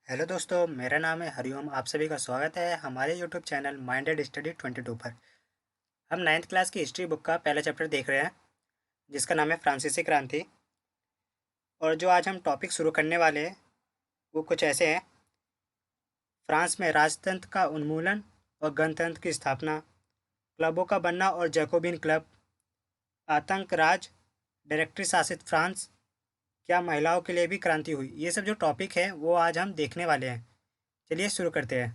Hello दोस्तों, मेरा नाम है हरिओम। आप सभी का स्वागत है हमारे यूट्यूब चैनल माइंडेड स्टडी 22 पर। हम नाइन्थ क्लास की हिस्ट्री बुक का पहला चैप्टर देख रहे हैं, जिसका नाम है फ्रांसीसी क्रांति। और जो आज हम टॉपिक शुरू करने वाले हैं वो कुछ ऐसे हैं: फ्रांस में राजतंत्र का उन्मूलन और गणतंत्र की स्थापना, क्लबों का बनना और जैकोबिन क्लब, आतंक राज, डायरेक्टरी शासित फ्रांस, क्या महिलाओं के लिए भी क्रांति हुई। ये सब जो टॉपिक है वो आज हम देखने वाले हैं। चलिए शुरू करते हैं।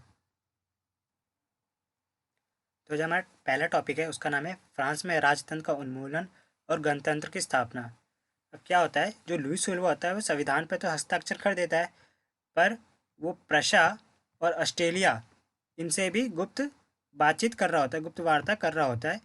तो जो हमारा पहला टॉपिक है उसका नाम है फ्रांस में राजतंत्र का उन्मूलन और गणतंत्र की स्थापना। अब क्या होता है, जो लुई सोल्वा होता है वो संविधान पर तो हस्ताक्षर कर देता है, पर वो प्रशा और ऑस्ट्रेलिया इनसे भी गुप्त बातचीत कर रहा होता है, गुप्त वार्ता कर रहा होता है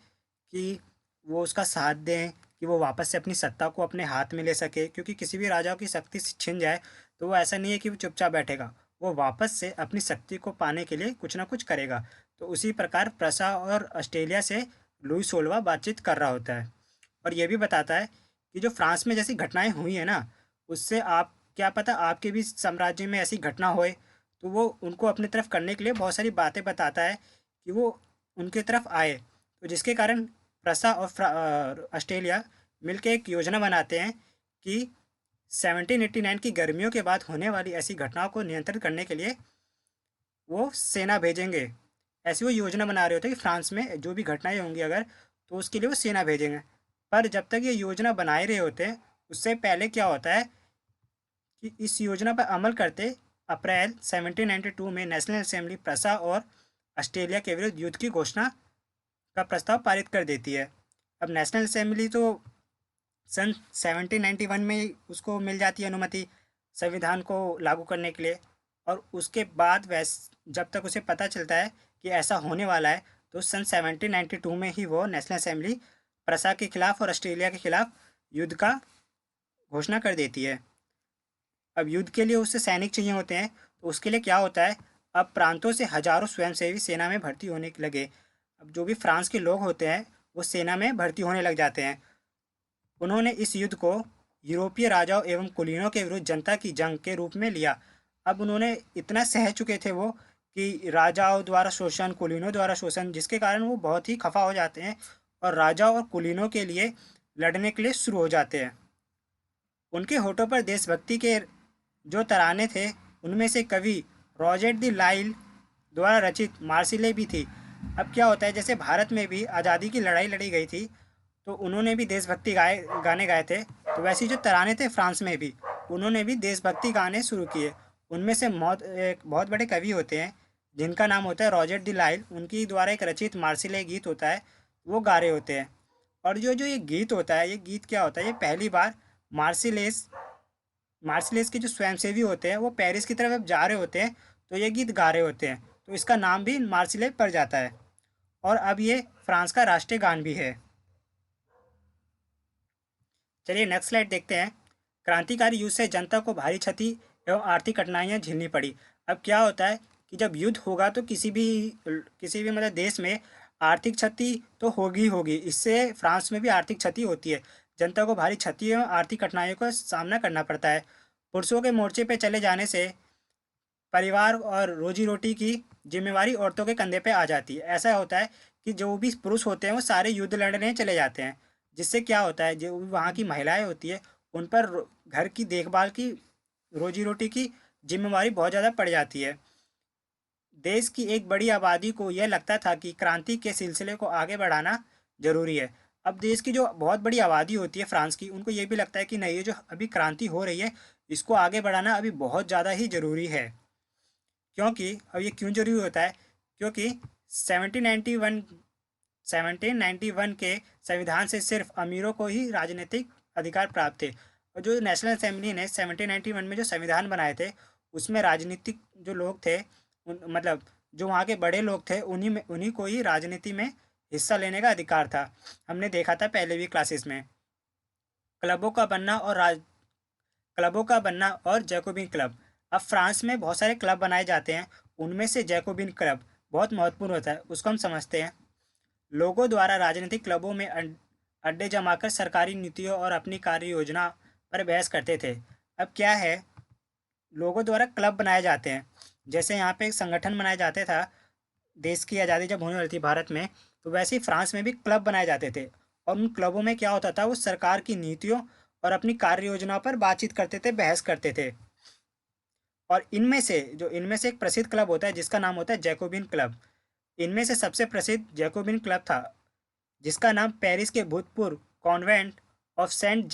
कि वो उसका साथ दें, कि वो वापस से अपनी सत्ता को अपने हाथ में ले सके। क्योंकि किसी भी राजा की शक्ति छिन जाए तो वो ऐसा नहीं है कि वो चुपचाप बैठेगा, वो वापस से अपनी शक्ति को पाने के लिए कुछ ना कुछ करेगा। तो उसी प्रकार प्रशा और ऑस्ट्रेलिया से लुई सोल्वा बातचीत कर रहा होता है। और ये भी बताता है कि जो फ्रांस में जैसी घटनाएं हुई हैं ना, उससे आप क्या पता आपके भी साम्राज्य में ऐसी घटना होए। तो वो उनको अपनी तरफ करने के लिए बहुत सारी बातें बताता है कि वो उनके तरफ आए। तो जिसके कारण प्रसा और ऑस्ट्रेलिया मिलकर एक योजना बनाते हैं कि 1789 की गर्मियों के बाद होने वाली ऐसी घटनाओं को नियंत्रित करने के लिए वो सेना भेजेंगे। ऐसी वो योजना बना रहे होते हैं कि फ्रांस में जो भी घटनाएं होंगी अगर, तो उसके लिए वो सेना भेजेंगे। पर जब तक ये योजना बना ही रहे होते हैं, उससे पहले क्या होता है कि इस योजना पर अमल करते अप्रैल 1792 में नेशनल असेंबली प्रसा और ऑस्ट्रेलिया के विरुद्ध युद्ध की घोषणा का प्रस्ताव पारित कर देती है। अब नेशनल असेंबली तो सन 1791 में ही उसको मिल जाती है अनुमति संविधान को लागू करने के लिए। और उसके बाद जब तक उसे पता चलता है कि ऐसा होने वाला है, तो सन 1792 में ही वो नेशनल असेंबली प्रसा के खिलाफ और ऑस्ट्रेलिया के खिलाफ युद्ध का घोषणा कर देती है। अब युद्ध के लिए उससे सैनिक चाहिए होते हैं, तो उसके लिए क्या होता है, अब प्रांतों से हजारों स्वयंसेवी सेना में भर्ती होने लगे। अब जो भी फ्रांस के लोग होते हैं वो सेना में भर्ती होने लग जाते हैं। उन्होंने इस युद्ध को यूरोपीय राजाओं एवं कुलीनों के विरुद्ध जनता की जंग के रूप में लिया। अब उन्होंने इतना सह चुके थे वो कि राजाओं द्वारा शोषण, कुलीनों द्वारा शोषण, जिसके कारण वो बहुत ही खफा हो जाते हैं और राजाओं और कुलीनों के लिए लड़ने के लिए शुरू हो जाते हैं। उनके होठों पर देशभक्ति के जो तराने थे, उनमें से कवि रॉजर द लाइल द्वारा रचित मार्सिले भी थी। अब क्या होता है, जैसे भारत में भी आज़ादी की लड़ाई लड़ी गई थी, तो उन्होंने भी देशभक्ति गाने गाए थे। तो वैसे जो तराने थे फ्रांस में भी, उन्होंने भी देशभक्ति गाने शुरू किए। उनमें से एक बहुत बड़े कवि होते हैं जिनका नाम होता है रॉजर द लाइल। उनकी द्वारा एक रचित मार्सिले गीत होता है, वो गा रहे होते हैं। और जो जो ये गीत होता है, ये गीत क्या होता है, ये पहली बार मार्सिलेस मार्सिलेस के जो स्वयंसेवी होते हैं वो पेरिस की तरफ अब जा रहे होते हैं, तो ये गीत गा रहे होते हैं। तो इसका नाम भी मार्सिले पड़ जाता है। और अब ये फ्रांस का राष्ट्रीय गान भी है। चलिए नेक्स्ट स्लाइड देखते हैं। क्रांतिकारी युद्ध से जनता को भारी क्षति एवं आर्थिक कठिनाइयां झेलनी पड़ी। अब क्या होता है कि जब युद्ध होगा तो किसी भी मतलब देश में आर्थिक क्षति तो होगी होगी। इससे फ्रांस में भी आर्थिक क्षति होती है। जनता को भारी क्षति एवं आर्थिक कठिनाइयों का सामना करना पड़ता है। पुरुषों के मोर्चे पे चले जाने से परिवार और रोजी रोटी की जिम्मेवारी औरतों के कंधे पे आ जाती है। ऐसा होता है कि जो भी पुरुष होते हैं वो सारे युद्ध लड़ने चले जाते हैं, जिससे क्या होता है, जो वहाँ की महिलाएं होती है उन पर घर की देखभाल की, रोजी रोटी की जिम्मेवारी बहुत ज़्यादा पड़ जाती है। देश की एक बड़ी आबादी को यह लगता था कि क्रांति के सिलसिले को आगे बढ़ाना जरूरी है। अब देश की जो बहुत बड़ी आबादी होती है फ्रांस की, उनको ये भी लगता है कि नहीं, ये जो अभी क्रांति हो रही है इसको आगे बढ़ाना अभी बहुत ज़्यादा ही ज़रूरी है। क्योंकि अब ये क्यों जरूरी होता है, क्योंकि 1791 1791 के संविधान से सिर्फ अमीरों को ही राजनीतिक अधिकार प्राप्त थे। और जो नेशनल असेंबली ने 1791 में जो संविधान बनाए थे, उसमें राजनीतिक जो लोग थे, मतलब जो वहाँ के बड़े लोग थे, उन्हीं को ही राजनीति में हिस्सा लेने का अधिकार था। हमने देखा था पहले भी क्लासेस में। क्लबों का बनना और क्लबों का बनना और जैकोबिन क्लब। अब फ्रांस में बहुत सारे क्लब बनाए जाते हैं, उनमें से जैकोबिन क्लब बहुत महत्वपूर्ण होता है, उसको हम समझते हैं। लोगों द्वारा राजनीतिक क्लबों में अड्डे जमाकर सरकारी नीतियों और अपनी कार्य योजना पर बहस करते थे। अब क्या है, लोगों द्वारा क्लब बनाए जाते हैं। जैसे यहाँ पे एक संगठन बनाए जाते था देश की आज़ादी जब होने वाली थी भारत में, तो वैसे ही फ्रांस में भी क्लब बनाए जाते थे। और उन क्लबों में क्या होता था, वो सरकार की नीतियों और अपनी कार्य योजना पर बातचीत करते थे, बहस करते थे। और इनमें से एक प्रसिद्ध क्लब होता है जिसका नाम होता है जैकोबिन क्लब। इनमें से सबसे प्रसिद्ध जैकोबिन क्लब था, जिसका नाम पेरिस के भूतपूर्व कॉन्वेंट ऑफ सेंट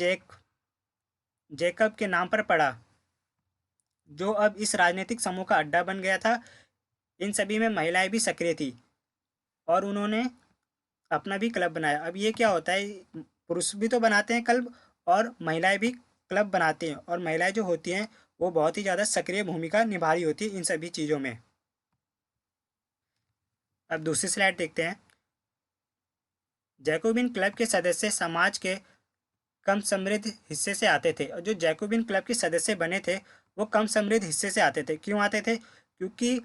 जेकब के नाम पर पड़ा, जो अब इस राजनीतिक समूह का अड्डा बन गया था। इन सभी में महिलाएं भी सक्रिय थी और उन्होंने अपना भी क्लब बनाया। अब ये क्या होता है, पुरुष भी तो बनाते हैं क्लब और महिलाएं भी क्लब बनाती हैं, और महिलाएं जो होती हैं वो बहुत ही ज़्यादा सक्रिय भूमिका निभा रही होती है इन सभी चीज़ों में। अब दूसरी स्लाइड देखते हैं। जैकोबिन क्लब के सदस्य समाज के कम समृद्ध हिस्से से आते थे, और जो जैकोबिन क्लब के सदस्य बने थे वो कम समृद्ध हिस्से से आते थे। क्यों आते थे? क्योंकि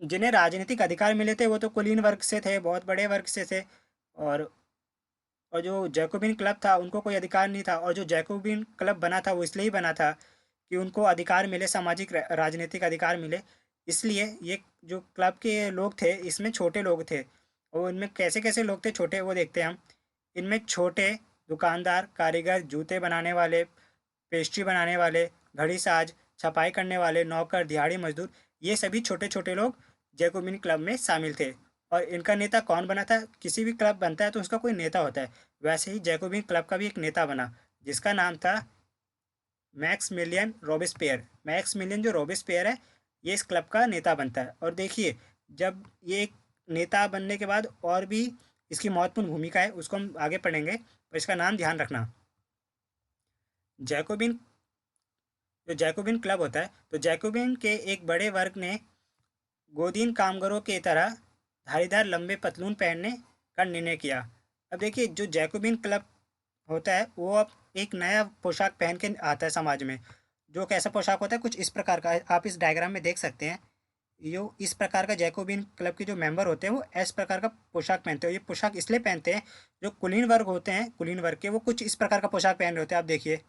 जिन्हें राजनीतिक अधिकार मिले थे वो तो कुलीन वर्ग से थे, बहुत बड़े वर्ग से थे। और और जो जैकोबिन क्लब था उनको कोई अधिकार नहीं था, और जो जैकोबिन क्लब बना था वो इसलिए ही बना था कि उनको अधिकार मिले, सामाजिक राजनीतिक अधिकार मिले। इसलिए ये जो क्लब के लोग थे इसमें छोटे लोग थे, और इनमें कैसे कैसे लोग थे छोटे, वो देखते हैं हम। इनमें छोटे दुकानदार, कारीगर, जूते बनाने वाले, पेस्ट्री बनाने वाले, घड़ी साज, छपाई करने वाले, नौकर, दिहाड़ी मजदूर, ये सभी छोटे छोटे लोग जैकोबिन क्लब में शामिल थे। और इनका नेता कौन बना था? किसी भी क्लब बनता है तो उसका कोई नेता होता है, वैसे ही जैकोबिन क्लब का भी एक नेता बना, जिसका नाम था max million Robespierre. Max million जो रॉबेस्पियर है, ये इस क्लब का नेता बनता है। और देखिए, जब ये एक नेता बनने के बाद और भी इसकी महत्वपूर्ण भूमिका है, उसको हम आगे पढ़ेंगे, और इसका नाम ध्यान रखना। जैकोबिन जो जैकोबिन क्लब होता है, तो जैकोबिन के एक बड़े वर्ग ने गोदीन कामगारों की तरह धारीदार लंबे पतलून पहनने का निर्णय किया। अब देखिए, जो जैकोबिन क्लब होता है वो अब एक नया पोशाक पहन के आता है समाज में। जो कैसा पोशाक होता है, कुछ इस प्रकार का है, आप इस डायग्राम में देख सकते हैं। यो इस प्रकार का जैकोबिन क्लब के जो मेंबर होते हैं वो इस प्रकार का पोशाक पहनते हैं। ये पोशाक इसलिए पहनते हैं, जो कुलीन वर्ग होते हैं, कुलीन वर्ग के, वो कुछ इस प्रकार का पोशाक पहन रहे होते हैं, आप देखिए।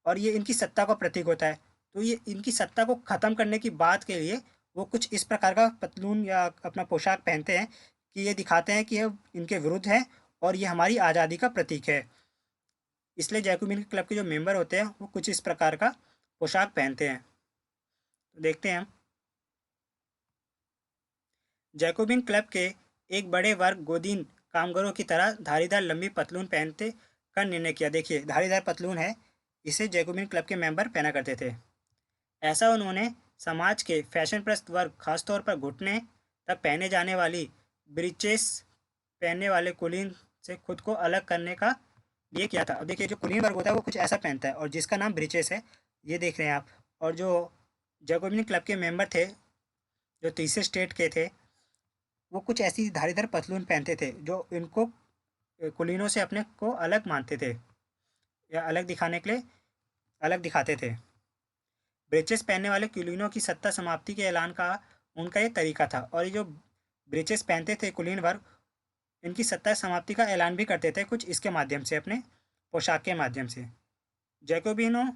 और ये इनकी सत्ता का प्रतीक होता है। तो ये इनकी सत्ता को ख़त्म करने की बात के लिए वो कुछ इस प्रकार का पतलून या अपना पोशाक पहनते हैं, कि ये दिखाते हैं कि ये इनके विरुद्ध है और ये हमारी आज़ादी का प्रतीक है। इसलिए जैकोबिन क्लब के जो मेंबर होते हैं वो कुछ इस प्रकार का पोशाक पहनते हैं। तो देखते हैं हम। जैकोबिन क्लब के एक बड़े वर्ग गोदीन कामगारों की तरह धारीदार लंबी पतलून पहनते का निर्णय किया। देखिए, धारीदार पतलून है, इसे जैकोबिन क्लब के मेंबर पहना करते थे। ऐसा उन्होंने समाज के फैशनप्रस्त वर्ग, खासतौर पर घुटने तक पहने जाने वाली ब्रीचेस पहनने वाले कुलीन से खुद को अलग करने का लिए किया था। अब देखिए, जो कुलीन वर्ग होता है वो कुछ ऐसा पहनता है, और जिसका नाम ब्रीचेस है, ये देख रहे हैं आप। और जो जैकोबिन क्लब के मेंबर थे, जो तीसरे स्टेट के थे, वो कुछ ऐसी धारीदार पतलून पहनते थे जो इनको कुलीनों से अपने को अलग मानते थे, या अलग दिखाने के लिए अलग दिखाते थे। ब्रेचेस पहनने वाले कुलीनों की सत्ता समाप्ति के ऐलान का उनका ये तरीका था। और ये जो ब्रेचेस पहनते थे कुलीन वर्ग, इनकी सत्ता समाप्ति का ऐलान भी करते थे कुछ इसके माध्यम से, अपने पोशाक के माध्यम से। जैकोबिनो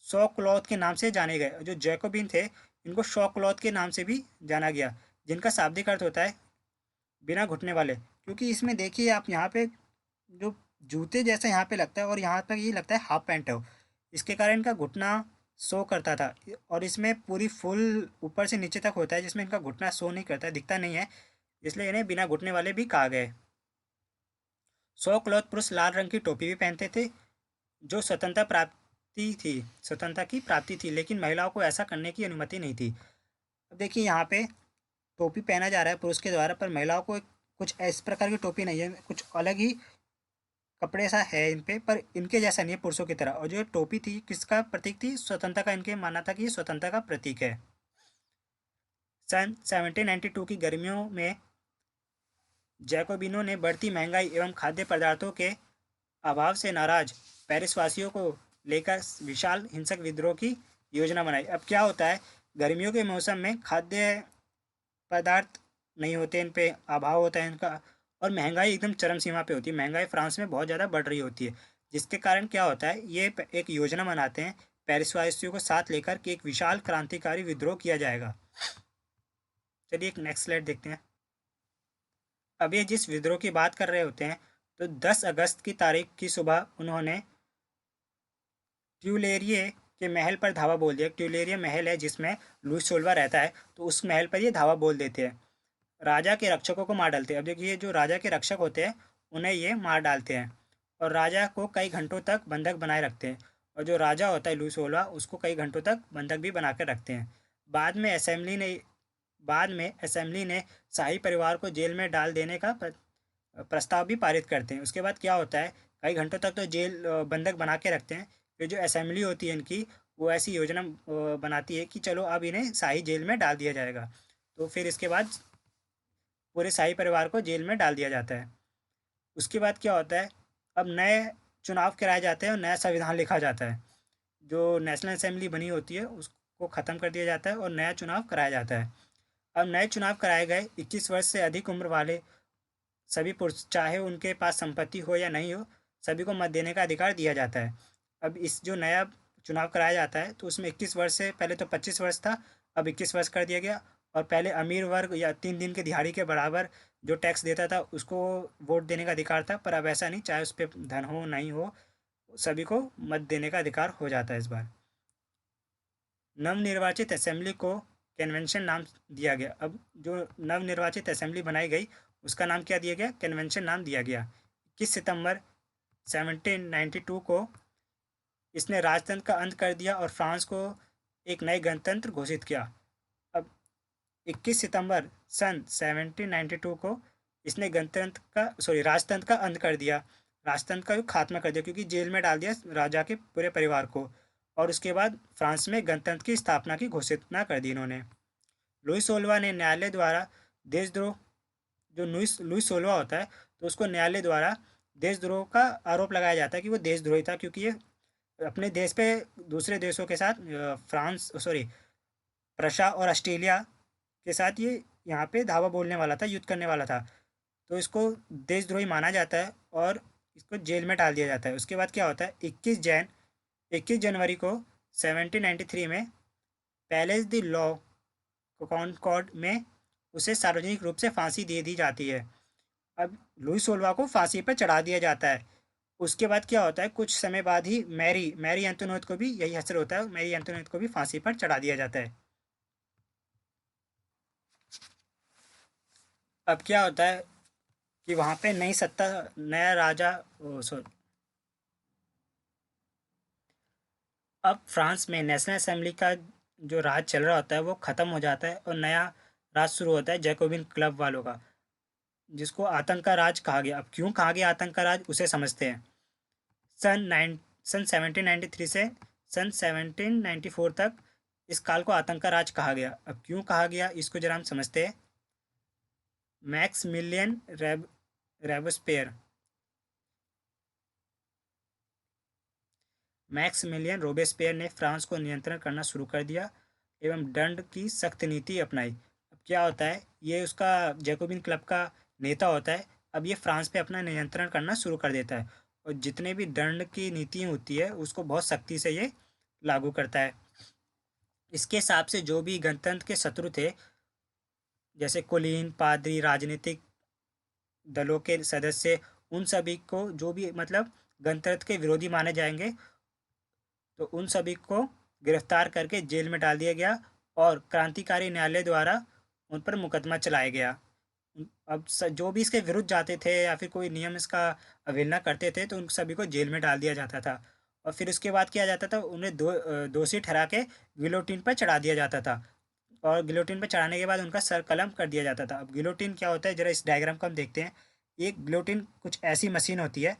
शॉ क्लॉथ के नाम से जाने गए। जो जैकोबिन थे, इनको शॉ क्लॉथ के नाम से भी जाना गया, जिनका शाब्दिक अर्थ होता है बिना घुटने वाले। क्योंकि इसमें देखिए आप, यहाँ पे जो जूते जैसा यहाँ पे लगता है, और यहाँ तक ये लगता है हाफ पैंट है, इसके कारण इनका घुटना शो करता था। और इसमें पूरी फुल ऊपर से नीचे तक होता है, जिसमें इनका घुटना शो नहीं करता है, दिखता नहीं है, इसलिए इन्हें बिना घुटने वाले भी कहा गया। सौ क्लॉथ पुरुष लाल रंग की टोपी भी पहनते थे, जो स्वतंत्रता की प्राप्ति थी, लेकिन महिलाओं को ऐसा करने की अनुमति नहीं थी। अब देखिए, यहाँ पे टोपी पहना जा रहा है पुरुष के द्वारा, पर महिलाओं को कुछ इस प्रकार की टोपी नहीं है, कुछ अलग ही कपड़े सा है इन पे, पर इनके जैसा नहीं है पुरुषों की तरह। और जो टोपी थी, किसका प्रतीक थी? स्वतंत्रता का। इनके मानना था कि ये स्वतंत्रता का प्रतीक है। सन 1792 की गर्मियों में जैकोबिनों ने बढ़ती महंगाई एवं खाद्य पदार्थों के अभाव से नाराज पेरिस वासियों को लेकर विशाल हिंसक विद्रोह की योजना बनाई। अब क्या होता है, गर्मियों के मौसम में खाद्य पदार्थ नहीं होते, इन पे अभाव होता है इनका, और महंगाई एकदम चरम सीमा पे होती है। महंगाई फ्रांस में बहुत ज़्यादा बढ़ रही होती है, जिसके कारण क्या होता है, ये एक योजना बनाते हैं पेरिसवासियों को साथ लेकर कि एक विशाल क्रांतिकारी विद्रोह किया जाएगा। चलिए एक नेक्स्ट स्लाइड देखते हैं। अब ये जिस विद्रोह की बात कर रहे होते हैं, तो 10 अगस्त की तारीख की सुबह उन्होंने ट्यूलेरिये के महल पर धावा बोल दिया। ट्यूलेरिये महल है जिसमें लुइस सोलवा रहता है, तो उस महल पर ये धावा बोल देते हैं। राजा के रक्षकों को मार डालते हैं। अब देखिए, जो राजा के रक्षक होते हैं उन्हें ये मार डालते हैं और राजा को कई घंटों तक बंधक बनाए रखते हैं। और जो राजा होता है लुइस सोलवा, उसको कई घंटों तक बंधक भी बना कर रखते हैं। बाद में असेंबली ने बाद में असेंबली ने शाही परिवार को जेल में डाल देने का प्रस्ताव भी पारित करते हैं। उसके बाद क्या होता है, कई घंटों तक तो जेल बंधक बना के रखते हैं। फिर जो असेंबली होती है इनकी, वो ऐसी योजना बनाती है कि चलो अब इन्हें शाही जेल में डाल दिया जाएगा। तो फिर इसके बाद पूरे शाही परिवार को जेल में डाल दिया जाता है। उसके बाद क्या होता है, अब नए चुनाव कराए जाते हैं और नया संविधान लिखा जाता है। जो नेशनल असेंबली बनी होती है उसको ख़त्म कर दिया जाता है और नया चुनाव कराया जाता है। अब नए चुनाव कराए गए 21 वर्ष से अधिक उम्र वाले सभी पुरुष, चाहे उनके पास संपत्ति हो या नहीं हो, सभी को मत देने का अधिकार दिया जाता है। अब इस जो नया चुनाव कराया जाता है, तो उसमें 21 वर्ष से पहले तो 25 वर्ष था, अब 21 वर्ष कर दिया गया। और पहले अमीर वर्ग या 3 दिन की दिहाड़ी के बराबर जो टैक्स देता था उसको वोट देने का अधिकार था, पर अब ऐसा नहीं, चाहे उस पर धन हो नहीं हो, सभी को मत देने का अधिकार हो जाता है इस बार। नवनिर्वाचित असेंबली को कन्वेंशन नाम दिया गया। अब जो नवनिर्वाचित असेंबली बनाई गई उसका नाम क्या दिया गया, कन्वेंशन नाम दिया गया। 21 सितंबर 1792 को इसने राजतंत्र का अंत कर दिया और फ्रांस को एक नए गणतंत्र घोषित किया। अब 21 सितंबर सन 1792 को इसने राजतंत्र का अंत कर दिया, राजतंत्र का खात्मा कर दिया, क्योंकि जेल में डाल दिया राजा के पूरे परिवार को। और उसके बाद फ्रांस में गणतंत्र की स्थापना की घोषणा कर दी इन्होंने। लुइस सोलवा ने न्यायालय द्वारा देशद्रोह, जो लुइस सोलवा होता है, तो उसको न्यायालय द्वारा देशद्रोह का आरोप लगाया जाता है कि वो देशद्रोही था, क्योंकि ये अपने देश पे दूसरे देशों के साथ प्रशा और ऑस्ट्रेलिया के साथ ये यहाँ पे धावा बोलने वाला था, युद्ध करने वाला था। तो इसको देशद्रोही माना जाता है और इसको जेल में डाल दिया जाता है। उसके बाद क्या होता है, 21 जनवरी को 1793 में पैलेस द लॉ कॉनकॉर्ड में उसे सार्वजनिक रूप से फांसी दे दी जाती है। अब लुइस सोलवा को फांसी पर चढ़ा दिया जाता है। उसके बाद क्या होता है, कुछ समय बाद ही मैरी एंटोनेट को भी यही असर होता है, मैरी एंटोनेट को भी फांसी पर चढ़ा दिया जाता है। अब क्या होता है कि वहाँ पे नई सत्ता, नया राजा, सॉरी, अब फ्रांस में नेशनल असेंबली का जो राज चल रहा होता है वो ख़त्म हो जाता है और नया राज शुरू होता है जैकोबिन क्लब वालों का, जिसको आतंक का राज कहा गया। अब क्यों कहा गया आतंक का राज, उसे समझते हैं। सन 1793 से सन 1794 तक इस काल को आतंक का राज कहा गया। अब क्यों कहा गया, इसको जरा हम समझते हैं। मैक्समिलियन रोबेस्पियर मैक्समिलियन रोबेस्पियर ने फ्रांस को नियंत्रण करना शुरू कर दिया एवं दंड की सख्त नीति अपनाई। अब क्या होता है, ये उसका जैकोबिन क्लब का नेता होता है। अब ये फ्रांस पे अपना नियंत्रण करना शुरू कर देता है और जितने भी दंड की नीति होती है उसको बहुत सख्ती से ये लागू करता है। इसके हिसाब से जो भी गणतंत्र के शत्रु थे, जैसे कुलीन, पादरी, राजनीतिक दलों के सदस्य, उन सभी को, जो भी मतलब गणतंत्र के विरोधी माने जाएंगे, तो उन सभी को गिरफ्तार करके जेल में डाल दिया गया और क्रांतिकारी न्यायालय द्वारा उन पर मुकदमा चलाया गया। अब जो भी इसके विरुद्ध जाते थे या फिर कोई नियम इसका अवहेलना करते थे, तो उन सभी को जेल में डाल दिया जाता था। और फिर उसके बाद किया जाता था, उन्हें दोषी ठहरा के गिलोटिन पर चढ़ा दिया जाता था। और गिलोटिन पर चढ़ाने के बाद उनका सर कलम कर दिया जाता था। अब गिलोटिन क्या होता है, जरा इस डायग्राम को हम देखते हैं। ये गिलोटिन कुछ ऐसी मशीन होती है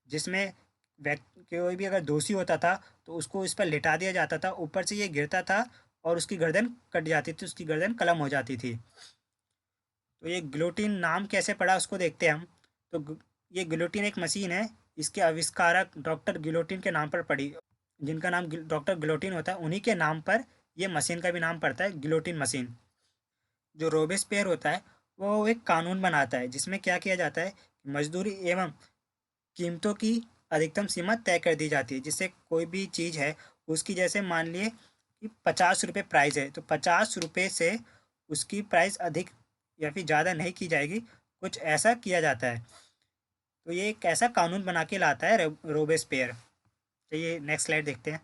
जिसमें व्यक्ति, कोई भी अगर दोषी होता था तो उसको इस पर लिटा दिया जाता था, ऊपर से ये गिरता था और उसकी गर्दन कट जाती थी, उसकी गर्दन कलम हो जाती थी। तो ये गिलोटिन नाम कैसे पड़ा उसको देखते हैं हम। तो ये गिलोटिन एक मशीन है, इसके आविष्कारक डॉक्टर गिलोटिन के नाम पर पड़ी, जिनका नाम डॉक्टर गिलोटिन होता है, उन्हीं के नाम पर ये मशीन का भी नाम पड़ता है, गिलोटिन मशीन। जो रोबेस्पियर होता है वो एक कानून बनाता है जिसमें क्या किया जाता है, मजदूरी एवं कीमतों की अधिकतम सीमा तय कर दी जाती है, जिससे कोई भी चीज़ है उसकी जैसे मान लिए कि 50 रुपये प्राइस है, तो 50 रुपये से उसकी प्राइस अधिक या फिर ज़्यादा नहीं की जाएगी, कुछ ऐसा किया जाता है। तो ये एक ऐसा कानून बना के लाता है रोबेस्पियर। चलिए नेक्स्ट स्लाइड देखते हैं।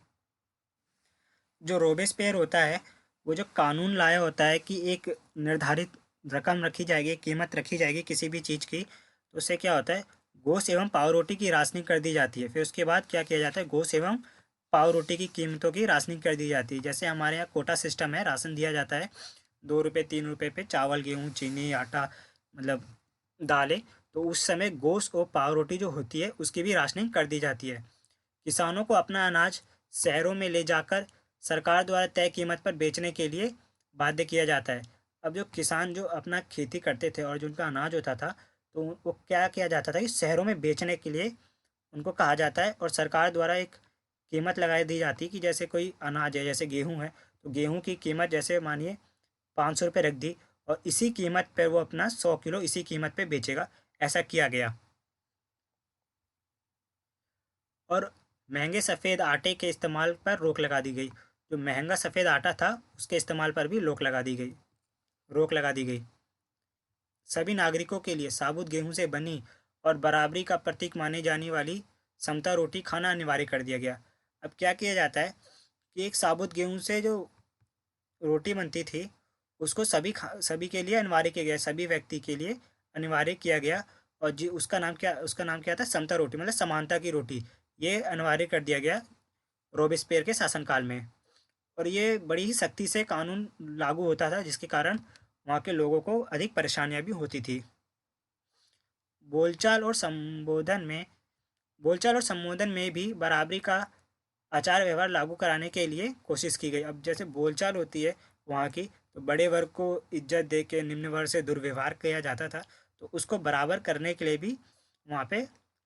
जो रोबेस्पियर होता है, वो जो कानून लाया होता है कि एक निर्धारित रकम रखी जाएगी, कीमत रखी जाएगी किसी भी चीज़ की, तो उससे क्या होता है, गोश्त एवं पाव रोटी की राशनिंग कर दी जाती है। फिर उसके बाद क्या किया जाता है, गोश्त एवं पाव रोटी की कीमतों की राशनिंग कर दी जाती है। जैसे हमारे यहाँ कोटा सिस्टम है, राशन दिया जाता है 2 रुपये 3 रुपये पे चावल गेहूँ चीनी आटा, मतलब दालें। तो उस समय गोश्त और पाव रोटी जो होती है उसकी भी राशनिंग कर दी जाती है। किसानों को अपना अनाज शहरों में ले जाकर सरकार द्वारा तय कीमत पर बेचने के लिए बाध्य किया जाता है। अब जो किसान जो अपना खेती करते थे और जो उनका अनाज होता था, तो वो क्या किया जाता था कि शहरों में बेचने के लिए उनको कहा जाता है, और सरकार द्वारा एक कीमत लगाई दी जाती है कि जैसे कोई अनाज है, जैसे गेहूँ है, तो गेहूँ की कीमत जैसे मानिए 500 रुपये रख दी, और इसी कीमत पर वो अपना 100 किलो इसी कीमत पर बेचेगा, ऐसा किया गया। और महंगे सफ़ेद आटे के इस्तेमाल पर रोक लगा दी गई। जो महंगा सफ़ेद आटा था उसके इस्तेमाल पर भी रोक लगा दी गई। सभी नागरिकों के लिए साबुत गेहूं से बनी और बराबरी का प्रतीक माने जाने वाली समता रोटी खाना अनिवार्य कर दिया गया। अब क्या किया जाता है कि एक साबुत गेहूं से जो रोटी बनती थी उसको सभी के लिए अनिवार्य किया गया, सभी व्यक्ति के लिए अनिवार्य किया गया। और जी उसका नाम क्या था, समता रोटी, मतलब समानता की रोटी। ये अनिवार्य कर दिया गया रोबेस्पियर के शासनकाल में। और ये बड़ी ही सख्ती से कानून लागू होता था, जिसके कारण वहाँ के लोगों को अधिक परेशानियाँ भी होती थी। बोलचाल और संबोधन में बोलचाल और संबोधन में भी बराबरी का आचार व्यवहार लागू कराने के लिए कोशिश की गई। अब जैसे बोलचाल होती है वहाँ की, तो बड़े वर्ग को इज्जत दे के निम्न वर्ग से दुर्व्यवहार किया जाता था, तो उसको बराबर करने के लिए भी वहाँ पे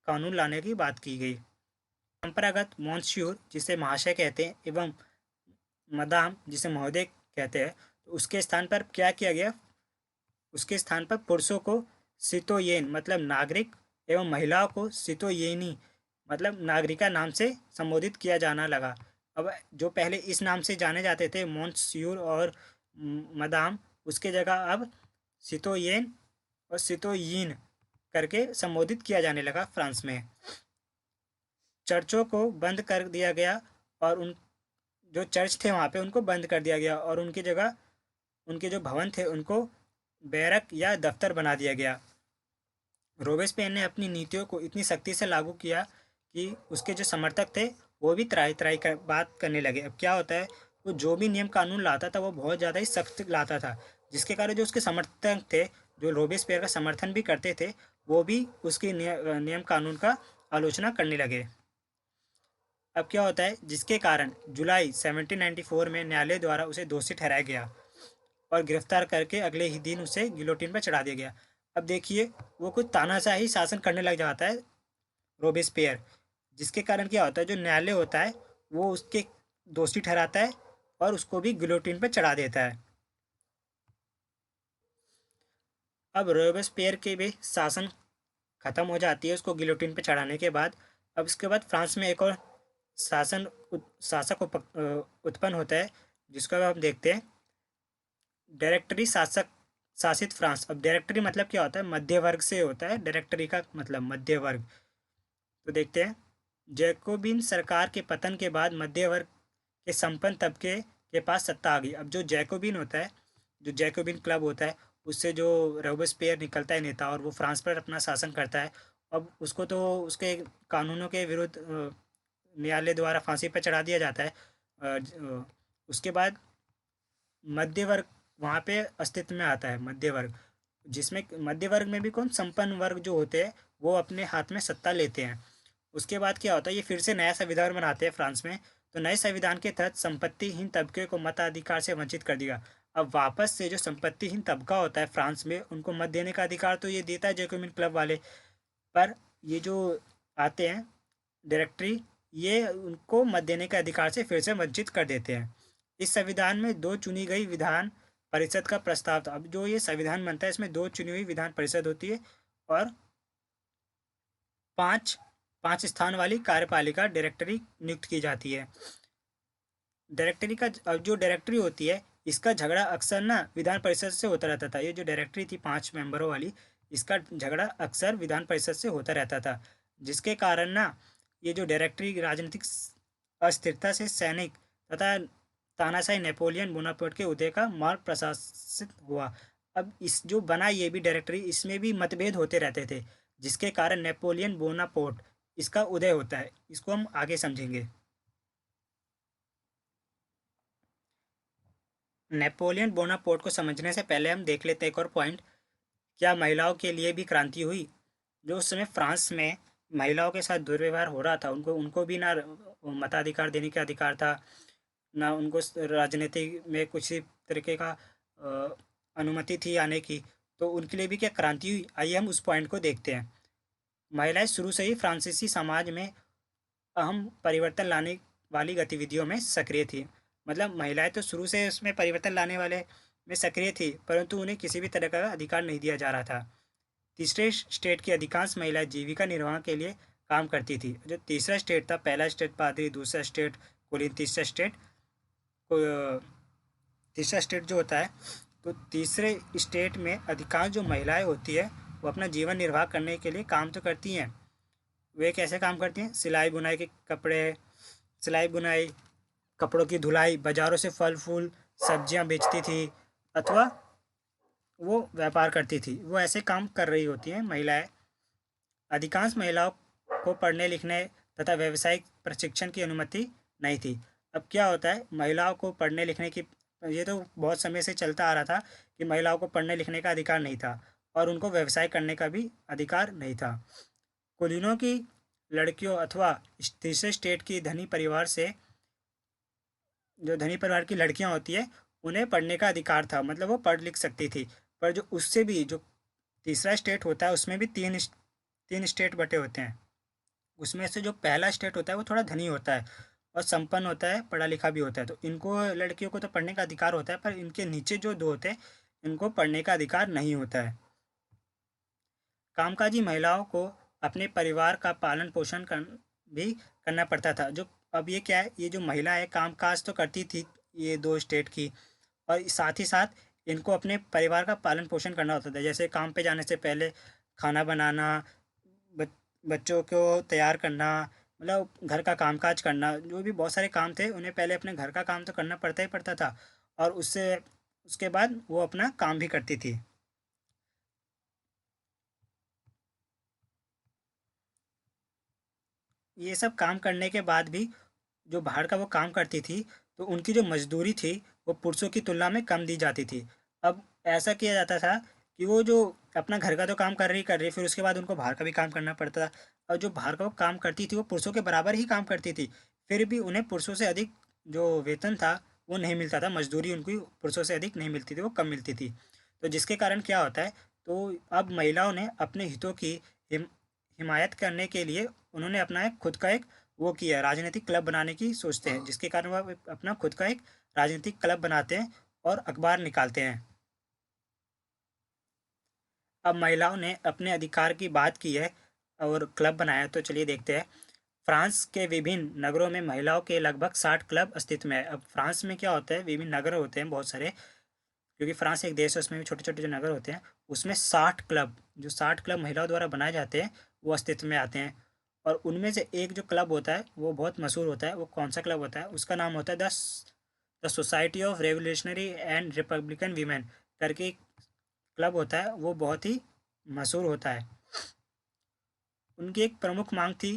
कानून लाने की बात की गई। परंपरागत मॉन्स्यूर जिसे महाशय कहते हैं एवं मदाम जिसे महोदय कहते हैं, तो उसके स्थान पर पुरुषों को सितोयेन मतलब नागरिक एवं महिलाओं को सितोयेनी मतलब नागरिका नाम से संबोधित किया जाना लगा। अब जो पहले इस नाम से जाने जाते थे मोन्स्यूर और मदाम, उसके जगह अब सितोयेन और सितोयीन करके संबोधित किया जाने लगा फ्रांस में। चर्चों को बंद कर दिया गया, और उन जो चर्च थे वहाँ पे उनको बंद कर दिया गया, और उनकी जगह उनके जो भवन थे उनको बैरक या दफ्तर बना दिया गया। रोबेस्पियर ने अपनी नीतियों को इतनी सख्ती से लागू किया कि उसके जो समर्थक थे वो भी त्राही त्राही कर बात करने लगे। अब क्या होता है, वो जो भी नियम कानून लाता था वो बहुत ज़्यादा ही सख्त लाता था, जिसके कारण जो उसके समर्थक थे, जो रोबेस्पियर का समर्थन भी करते थे, वो भी उसकी नियम कानून का आलोचना करने लगे। अब क्या होता है, जिसके कारण जुलाई 1794 में न्यायालय द्वारा उसे दोषी ठहराया गया और गिरफ्तार करके अगले ही दिन उसे गिलोटिन पर चढ़ा दिया गया। अब देखिए, वो कुछ तानाशाही शासन करने लग जाता है रोबेस्पियर, जिसके कारण क्या होता है, जो न्यायालय होता है वो उसके दोषी ठहराता है और उसको भी गिलोटिन पर चढ़ा देता है। अब रोबेस्पियर के भी शासन खत्म हो जाती है उसको गिलोटिन पर चढ़ाने के बाद। अब इसके बाद फ्रांस में एक और शासक उत्पन्न होता है, जिसको अब हम देखते हैं, डायरेक्टरी शासित फ्रांस। अब डायरेक्टरी मतलब क्या होता है, मध्य वर्ग से होता है डायरेक्टरी का मतलब मध्य वर्ग। तो देखते हैं, जैकोबिन सरकार के पतन के बाद मध्य वर्ग के संपन्न तबके के पास सत्ता आ गई। अब जो जैकोबिन होता है, जो जैकोबिन क्लब होता है, उससे जो रोबेस्पियर निकलता है नेता, और वो फ्रांस पर अपना शासन करता है। अब उसको तो उसके कानूनों के विरुद्ध न्यायालय द्वारा फांसी पर चढ़ा दिया जाता है। उसके बाद मध्य वर्ग वहाँ पे अस्तित्व में आता है, मध्य वर्ग, जिसमें मध्य वर्ग में भी कौन, संपन्न वर्ग जो होते हैं वो अपने हाथ में सत्ता लेते हैं। उसके बाद क्या होता है, ये फिर से नया संविधान बनाते हैं फ्रांस में। तो नए संविधान के तहत संपत्तिहीन तबके को मताधिकार से वंचित कर दिया। अब वापस से जो संपत्तिहीन तबका होता है फ्रांस में, उनको मत देने का अधिकार तो ये देता है जैकोबिन क्लब वाले, पर ये जो आते हैं डायरेक्टरी, ये उनको मत देने के अधिकार से फिर से वंचित कर देते हैं। इस संविधान में दो चुनी गई विधान परिषद का प्रस्ताव था। अब जो ये संविधान बनता है इसमें दो चुनी हुई विधान परिषद होती है, और पांच पांच स्थान वाली कार्यपालिका डायरेक्टरी नियुक्त की जाती है। अब जो डायरेक्टरी होती है, इसका झगड़ा अक्सर ना विधान परिषद से होता रहता था। ये जो डायरेक्टरी थी 5 मेंबरों वाली, इसका झगड़ा अक्सर विधान परिषद से होता रहता था, जिसके कारण ना ये जो डायरेक्टरी राजनीतिक अस्थिरता से सैनिक तथा तानाशाही नेपोलियन बोनापार्ट के उदय का मार्ग प्रशासित हुआ। अब इस जो बना ये भी डायरेक्टरी, इसमें भी मतभेद होते रहते थे, जिसके कारण नेपोलियन बोनापार्ट इसका उदय होता है। इसको हम आगे समझेंगे। नेपोलियन बोनापार्ट को समझने से पहले हम देख लेते हैं एक और पॉइंट। क्या महिलाओं के लिए भी क्रांति हुई? जो उस समय फ्रांस में महिलाओं के साथ दुर्व्यवहार हो रहा था, उनको उनको भी ना मताधिकार देने का अधिकार था, ना उनको राजनीति में कुछ तरीके का अनुमति थी आने की। तो उनके लिए भी क्या क्रांति हुई? आइए हम उस पॉइंट को देखते हैं। महिलाएं शुरू से ही फ्रांसीसी समाज में अहम परिवर्तन लाने वाली गतिविधियों में सक्रिय थी। मतलब महिलाएं तो शुरू से उसमें परिवर्तन लाने वाले में सक्रिय थी, परंतु उन्हें किसी भी तरह का अधिकार नहीं दिया जा रहा था। तीसरे स्टेट की अधिकांश महिलाएं जीविका निर्वाह के लिए काम करती थी। जो तीसरा स्टेट था, पहला स्टेट पादरी, दूसरा स्टेट कुलीन, तीसरा स्टेट जो होता है, तो तीसरे स्टेट में अधिकांश जो महिलाएं होती है वो अपना जीवन निर्वाह करने के लिए काम तो करती हैं। वे कैसे काम करती हैं? सिलाई बुनाई के कपड़े, सिलाई बुनाई, कपड़ों की धुलाई, बाजारों से फल फूल सब्जियां बेचती थी, अथवा वो व्यापार करती थी। वो ऐसे काम कर रही होती हैं महिलाएं। अधिकांश महिलाओं को पढ़ने लिखने तथा व्यावसायिक प्रशिक्षण की अनुमति नहीं थी। अब क्या होता है, महिलाओं को पढ़ने लिखने की, ये तो बहुत समय से चलता आ रहा था कि महिलाओं को पढ़ने लिखने का अधिकार नहीं था और उनको व्यवसाय करने का भी अधिकार नहीं था। कुलीनों की लड़कियों अथवा तीसरे स्टेट की धनी परिवार से, जो धनी परिवार की लड़कियां होती है, उन्हें पढ़ने का अधिकार था, मतलब वो पढ़ लिख सकती थी। पर जो उससे भी जो तीसरा स्टेट होता है, उसमें भी तीन स्टेट बटे होते हैं। उसमें से जो पहला स्टेट होता है वो थोड़ा धनी होता है और संपन्न होता है, पढ़ा लिखा भी होता है। तो इनको, लड़कियों को तो पढ़ने का अधिकार होता है, पर इनके नीचे जो दो होते हैं, इनको पढ़ने का अधिकार नहीं होता है। कामकाजी महिलाओं को अपने परिवार का पालन पोषण भी करना पड़ता था। जो अब ये क्या है, ये जो महिला है कामकाज तो करती थी ये दो स्टेट की, और साथ ही साथ इनको अपने परिवार का पालन पोषण करना होता था। जैसे काम पे जाने से पहले खाना बनाना, बच्चों को तैयार करना, मतलब घर का कामकाज करना, जो भी बहुत सारे काम थे, उन्हें पहले अपने घर का काम तो करना पड़ता ही पड़ता था, और उससे उसके बाद वो अपना काम भी करती थी। ये सब काम करने के बाद भी जो बाहर का वो काम करती थी, तो उनकी जो मजदूरी थी वो पुरुषों की तुलना में कम दी जाती थी। अब ऐसा किया जाता था कि वो जो अपना घर का तो काम कर रही, फिर उसके बाद उनको बाहर का भी काम करना पड़ता था। और जो बाहर का वो काम करती थी वो पुरुषों के बराबर ही काम करती थी, फिर भी उन्हें पुरुषों से अधिक जो वेतन था वो नहीं मिलता था। मजदूरी उनकी पुरुषों से अधिक नहीं मिलती थी, वो कम मिलती थी। तो जिसके कारण क्या होता है, तो अब महिलाओं ने अपने हितों की हिमायत करने के लिए उन्होंने अपना एक खुद का एक वो किया, राजनीतिक क्लब बनाने की सोचते हैं, जिसके कारण वह अपना खुद का एक राजनीतिक क्लब बनाते हैं और अखबार निकालते हैं। अब महिलाओं ने अपने अधिकार की बात की है और क्लब बनाया, तो चलिए देखते हैं। फ्रांस के विभिन्न नगरों में महिलाओं के लगभग 60 क्लब अस्तित्व में है। अब फ्रांस में क्या होता है, विभिन्न नगर होते हैं बहुत सारे, क्योंकि फ्रांस एक देश है, उसमें भी छोटे छोटे जो नगर होते हैं, उसमें 60 क्लब महिलाओं द्वारा बनाए जाते हैं, वो अस्तित्व में आते हैं। और उनमें से एक जो क्लब होता है वो बहुत मशहूर होता है। वो कौन सा क्लब होता है? उसका नाम होता है the society of revolutionary and Republican women करके एक क्लब होता है। वो बहुत ही मशहूर होता है। उनकी एक प्रमुख मांग थी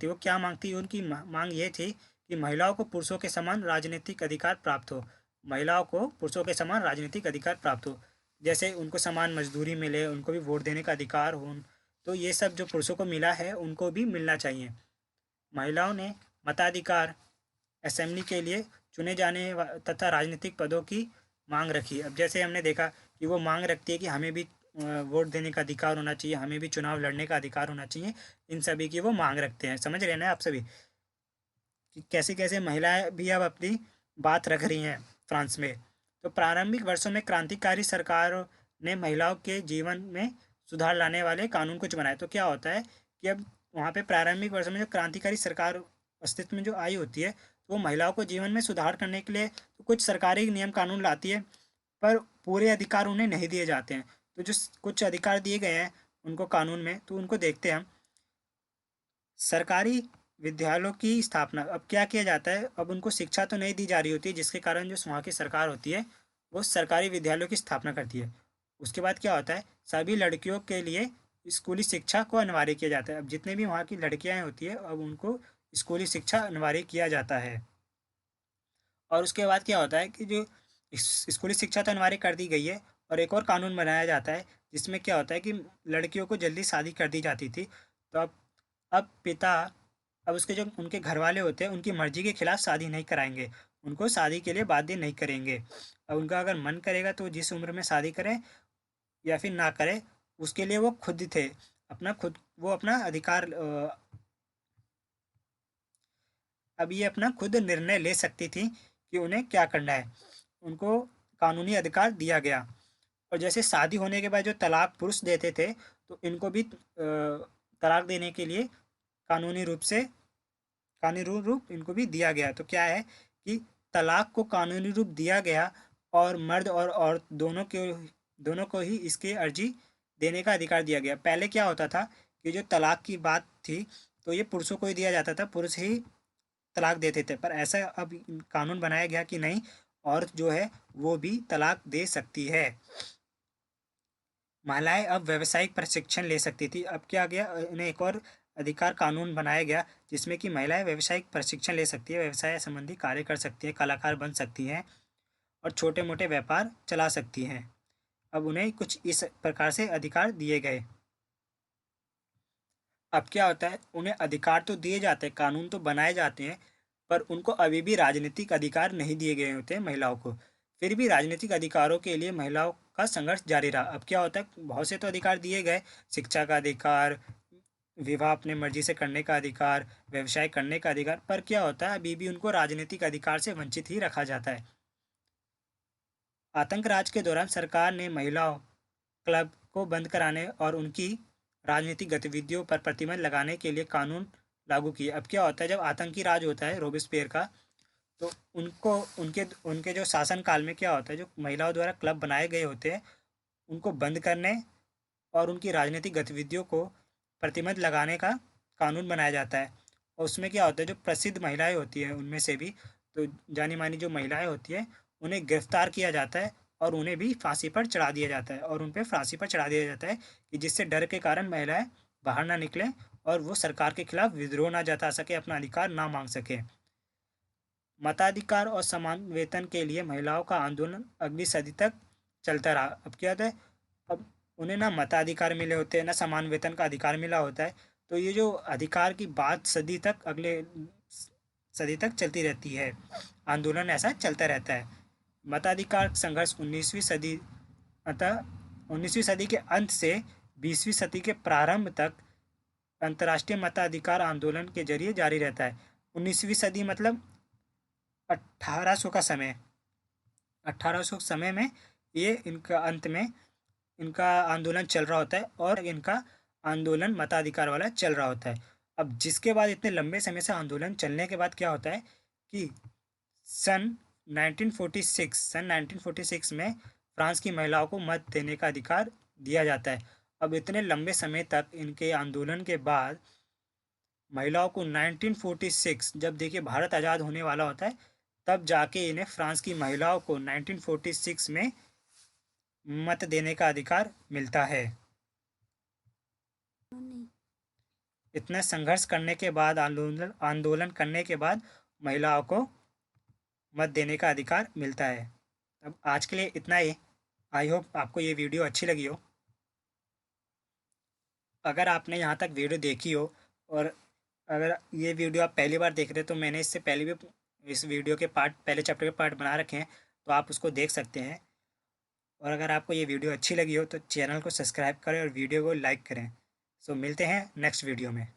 वो क्या मांग थी? उनकी मांग ये थी कि महिलाओं को पुरुषों के समान राजनीतिक अधिकार प्राप्त हो। महिलाओं को पुरुषों के समान राजनीतिक अधिकार प्राप्त हो, जैसे उनको समान मजदूरी मिले, उनको भी वोट देने का अधिकार हो। तो ये सब जो पुरुषों को मिला है उनको भी मिलना चाहिए। महिलाओं ने मताधिकार, असेंबली के लिए चुने जाने तथा राजनीतिक पदों की मांग रखी। अब जैसे हमने देखा कि वो मांग रखती है कि हमें भी वोट देने का अधिकार होना चाहिए, हमें भी चुनाव लड़ने का अधिकार होना चाहिए। इन सभी की वो मांग रखते हैं। समझ रहे ना आप सभी कि कैसे कैसे महिलाएं भी अब अपनी बात रख रही हैं फ्रांस में। तो प्रारंभिक वर्षों में क्रांतिकारी सरकार ने महिलाओं के जीवन में सुधार लाने वाले कानून कुछ बनाए। तो क्या होता है कि अब वहाँ पे प्रारंभिक वर्षों में जो क्रांतिकारी सरकार अस्तित्व में जो आई होती है, तो वो महिलाओं को जीवन में सुधार करने के लिए तो कुछ सरकारी नियम कानून लाती है, पर पूरे अधिकार उन्हें नहीं दिए जाते हैं। तो जो कुछ अधिकार दिए गए हैं उनको कानून में, तो उनको देखते हैं हम। सरकारी विद्यालयों की स्थापना, अब क्या किया जाता है, अब उनको शिक्षा तो नहीं दी जा रही होती है, जिसके कारण जो वहाँ की सरकार होती है वो सरकारी विद्यालयों की स्थापना करती है। उसके बाद क्या होता है, सभी लड़कियों के लिए स्कूली शिक्षा को अनिवार्य किया जाता है। अब जितने भी वहाँ की लड़कियाँ होती है अब उनको स्कूली शिक्षा अनिवार्य किया जाता है। और उसके बाद क्या होता है कि जो स्कूली शिक्षा तो अनिवार्य कर दी गई है, और एक और कानून बनाया जाता है जिसमें क्या होता है कि लड़कियों को जल्दी शादी कर दी जाती थी। तो अब पिता, अब उसके जो उनके घर वाले होते हैं उनकी मर्जी के खिलाफ शादी नहीं कराएंगे, उनको शादी के लिए बाध्य नहीं करेंगे। अब उनका अगर मन करेगा तो जिस उम्र में शादी करें या फिर ना करें, उसके लिए वो खुद थे अपना खुद वो अपना अधिकार, अब ये अपना खुद निर्णय ले सकती थी कि उन्हें क्या करना है। उनको कानूनी अधिकार दिया गया। और जैसे शादी होने के बाद जो तलाक पुरुष देते थे, तो इनको भी तलाक देने के लिए कानूनी रूप से कानूनी रूप इनको भी दिया गया। तो क्या है कि तलाक को कानूनी रूप दिया गया, और मर्द और औरत दोनों को ही इसकी अर्जी देने का अधिकार दिया गया। पहले क्या होता था कि जो तलाक की बात थी तो ये पुरुषों को ही दिया जाता था, पुरुष ही तलाक देते थे। पर ऐसा अब कानून बनाया गया कि नहीं, औरत जो है वो भी तलाक दे सकती है। महिलाएं अब व्यावसायिक प्रशिक्षण ले सकती थी। अब क्या गया, उन्हें एक और अधिकार कानून बनाया गया जिसमें कि महिलाएं व्यावसायिक प्रशिक्षण ले सकती है, व्यवसाय संबंधी कार्य कर सकती है, कलाकार बन सकती हैं और छोटे मोटे व्यापार चला सकती हैं। अब उन्हें कुछ इस प्रकार से अधिकार दिए गए। अब क्या होता है, उन्हें अधिकार तो दिए जाते हैं, कानून तो बनाए जाते हैं, पर उनको अभी भी राजनीतिक अधिकार नहीं दिए गए होते हैं महिलाओं को। फिर भी राजनीतिक अधिकारों के लिए महिलाओं का संघर्ष जारी रहा। अब क्या होता है, बहुत से तो अधिकार दिए गए, शिक्षा का अधिकार, विवाह अपने मर्जी से करने का अधिकार, व्यवसाय करने का अधिकार, पर क्या होता है अभी भी उनको राजनीतिक अधिकार से वंचित ही रखा जाता है। आतंक राज के दौरान सरकार ने महिलाओं क्लब को बंद कराने और उनकी राजनीतिक गतिविधियों पर प्रतिबंध लगाने के लिए कानून लागू किए। अब क्या होता है, जब आतंकी राज होता है रोबेस्पियर का, तो उनको उनके उनके जो शासन काल में क्या होता है, जो महिलाओं द्वारा क्लब बनाए गए होते हैं उनको बंद करने और उनकी राजनीतिक गतिविधियों को प्रतिबंध लगाने का कानून बनाया जाता है। और उसमें क्या होता है, जो प्रसिद्ध महिलाएं होती हैं उनमें से भी, तो जानी मानी जो महिलाएं होती हैं उन्हें गिरफ्तार किया जाता है और उन्हें भी फांसी पर चढ़ा दिया जाता है, और उन पर फांसी पर चढ़ा दिया जाता है कि जिससे डर के कारण महिलाएं बाहर ना निकलें और वो सरकार के खिलाफ विद्रोह ना जता सके, अपना अधिकार ना मांग सके। मताधिकार और समान वेतन के लिए महिलाओं का आंदोलन अगली सदी तक चलता रहा। अब क्या होता है, अब उन्हें ना मताधिकार मिले होते हैं ना समान वेतन का अधिकार मिला होता है, तो ये जो अधिकार की बात अगले सदी तक चलती रहती है, आंदोलन ऐसा चलता रहता है। मताधिकार संघर्ष 19वीं सदी के अंत से 20वीं सदी के प्रारंभ तक अंतर्राष्ट्रीय मताधिकार आंदोलन के जरिए जारी रहता है। 19वीं सदी मतलब 1800 का समय, 1800 समय में ये इनका अंत में इनका आंदोलन चल रहा होता है, और इनका आंदोलन मताधिकार वाला चल रहा होता है। अब जिसके बाद इतने लंबे समय से आंदोलन चलने के बाद क्या होता है कि सन 1946 में फ्रांस की महिलाओं को मत देने का अधिकार दिया जाता है। अब इतने लंबे समय तक इनके आंदोलन के बाद महिलाओं को 1946, जब देखिए भारत आज़ाद होने वाला होता है, तब जाके इन्हें फ्रांस की महिलाओं को 1946 में मत देने का अधिकार मिलता है। इतना संघर्ष करने के बाद, आंदोलन करने के बाद महिलाओं को मत देने का अधिकार मिलता है। अब आज के लिए इतना ही। आई होप आपको ये वीडियो अच्छी लगी हो। अगर आपने यहाँ तक वीडियो देखी हो, और अगर ये वीडियो आप पहली बार देख रहे हो, तो मैंने इससे पहले भी इस वीडियो के पार्ट, पहले चैप्टर के पार्ट बना रखे हैं, तो आप उसको देख सकते हैं। और अगर आपको ये वीडियो अच्छी लगी हो तो चैनल को सब्सक्राइब करें और वीडियो को लाइक करें। सो मिलते हैं नेक्स्ट वीडियो में।